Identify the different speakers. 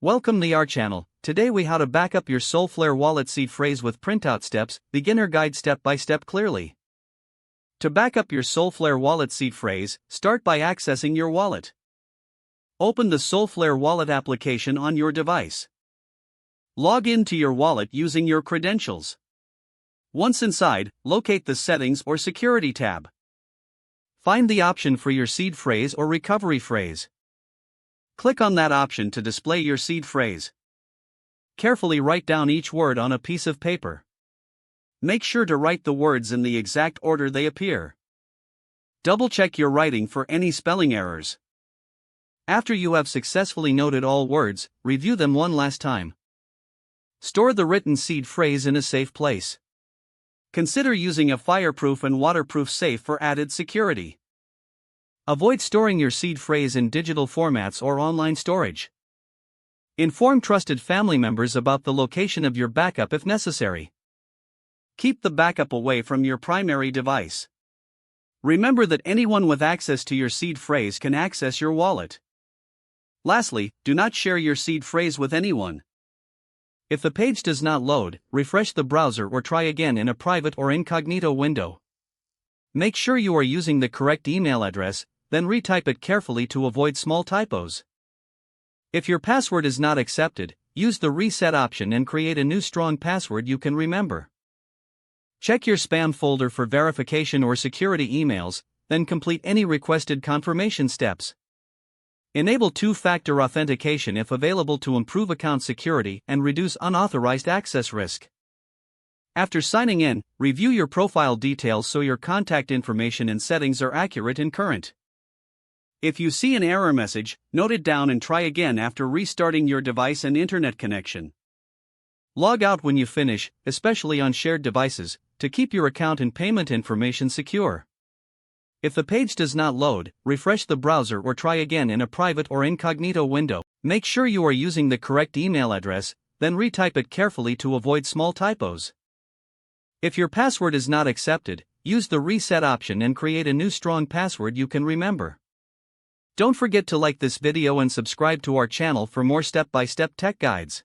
Speaker 1: Welcome to our channel. Today we how to back up your Solflare wallet seed phrase with printout steps, beginner guide step by step clearly. To back up your Solflare wallet seed phrase, start by accessing your wallet. Open the Solflare wallet application on your device. Log in to your wallet using your credentials. Once inside, locate the Settings or Security tab. Find the option for your seed phrase or recovery phrase. Click on that option to display your seed phrase. Carefully write down each word on a piece of paper. Make sure to write the words in the exact order they appear. Double-check your writing for any spelling errors. After you have successfully noted all words, review them one last time. Store the written seed phrase in a safe place. Consider using a fireproof and waterproof safe for added security. Avoid storing your seed phrase in digital formats or online storage. Inform trusted family members about the location of your backup if necessary. Keep the backup away from your primary device. Remember that anyone with access to your seed phrase can access your wallet. Lastly, do not share your seed phrase with anyone. If the page does not load, refresh the browser or try again in a private or incognito window. Make sure you are using the correct email address, then retype it carefully to avoid small typos. If your password is not accepted, use the reset option and create a new strong password you can remember. Check your spam folder for verification or security emails, then complete any requested confirmation steps. Enable two-factor authentication if available to improve account security and reduce unauthorized access risk. After signing in, review your profile details so your contact information and settings are accurate and current. If you see an error message, note it down and try again after restarting your device and internet connection. Log out when you finish, especially on shared devices, to keep your account and payment information secure. If the page does not load, refresh the browser or try again in a private or incognito window. Make sure you are using the correct email address, then retype it carefully to avoid small typos. If your password is not accepted, use the reset option and create a new strong password you can remember. Don't forget to like this video and subscribe to our channel for more step-by-step tech guides.